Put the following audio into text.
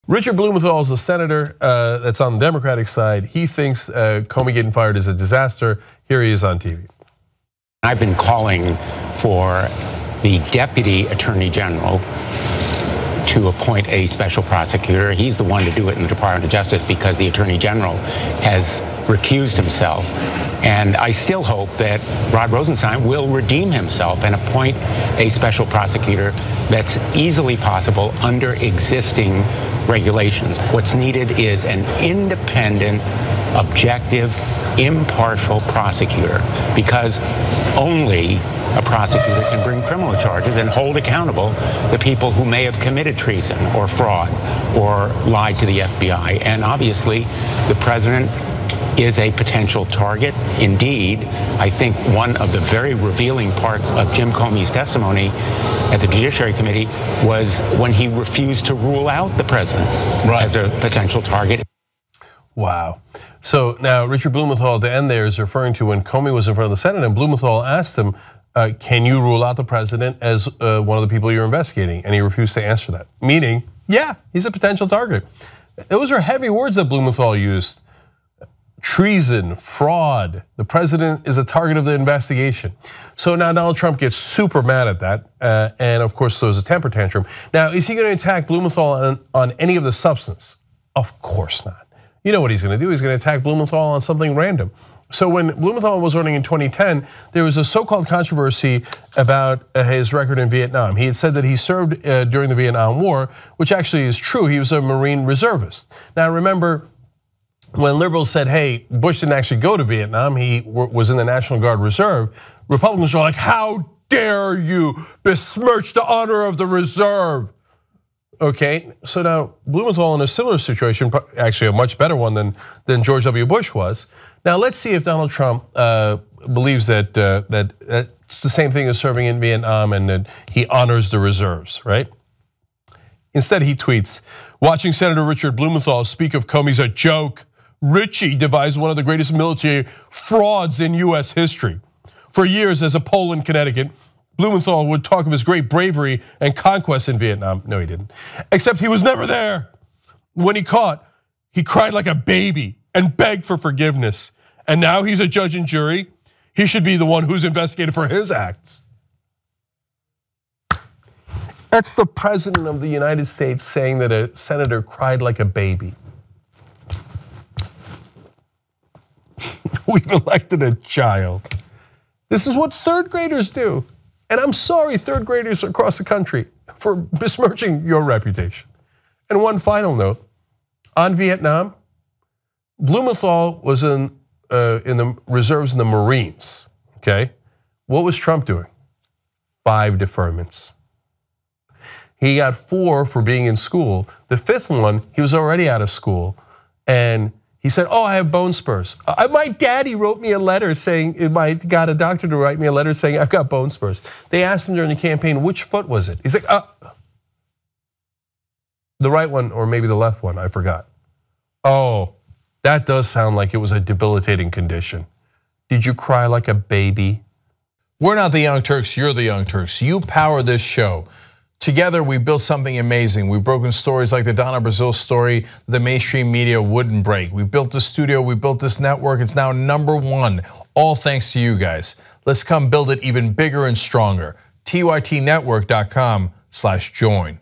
Richard Blumenthal is a senator that's on the Democratic side. He thinks Comey getting fired is a disaster. Here he is on TV. I've been calling for the Deputy Attorney General to appoint a special prosecutor. He's the one to do it in the Department of Justice because the Attorney General has recused himself. And I still hope that Rod Rosenstein will redeem himself and appoint a special prosecutor that's easily possible under existing regulations. What's needed is an independent, objective, impartial prosecutor, because only a prosecutor can bring criminal charges and hold accountable the people who may have committed treason or fraud or lied to the FBI. And obviously, the president is a potential target. Indeed, I think one of the very revealing parts of Jim Comey's testimony at the Judiciary Committee was when he refused to rule out the president as a potential target. Wow. So now Richard Blumenthal at the end there is referring to when Comey was in front of the Senate and Blumenthal asked him, can you rule out the president as one of the people you're investigating? And he refused to answer that, meaning, yeah, he's a potential target. Those are heavy words that Blumenthal used. Treason, fraud, the president is a target of the investigation. So now Donald Trump gets super mad at that, and of course throws a temper tantrum. Now, is he gonna attack Blumenthal on any of the substance? Of course not. You know what he's gonna do, he's gonna attack Blumenthal on something random. So when Blumenthal was running in 2010, there was a so-called controversy about his record in Vietnam. He had said that he served during the Vietnam War, which actually is true, he was a Marine reservist. Now remember, when liberals said, hey, Bush didn't actually go to Vietnam, he was in the National Guard Reserve, Republicans were like, how dare you besmirch the honor of the reserve? Okay, so now Blumenthal in a similar situation, actually a much better one than George W. Bush was. Now let's see if Donald Trump believes that it's the same thing as serving in Vietnam and that he honors the reserves, right? Instead he tweets, watching Senator Richard Blumenthal speak of Comey's a joke. Richie devised one of the greatest military frauds in US history. For years as a Pole in Connecticut, Blumenthal would talk of his great bravery and conquests in Vietnam. No, he didn't. Except he was never there. When he caught, he cried like a baby and begged for forgiveness. And now he's a judge and jury. He should be the one who's investigated for his acts. That's the president of the United States saying that a senator cried like a baby. We've elected a child. This is what third graders do. And I'm sorry, third graders across the country, for besmirching your reputation. And one final note, on Vietnam, Blumenthal was in the reserves in the Marines, okay? What was Trump doing? 5 deferments. He got 4 for being in school. The 5th one, he was already out of school. And he said, oh, I have bone spurs. My daddy wrote me a letter saying, got a doctor to write me a letter saying I've got bone spurs. They asked him during the campaign, which foot was it? He's like, the right one or maybe the left one, I forgot. Oh, that does sound like it was a debilitating condition. Did you cry like a baby? We're not the Young Turks, you're the Young Turks. You power this show. Together, we built something amazing. We've broken stories like the Donna Brazile story the mainstream media wouldn't break. We built the studio, we built this network. It's now #1, all thanks to you guys. Let's come build it even bigger and stronger. TYTnetwork.com/join.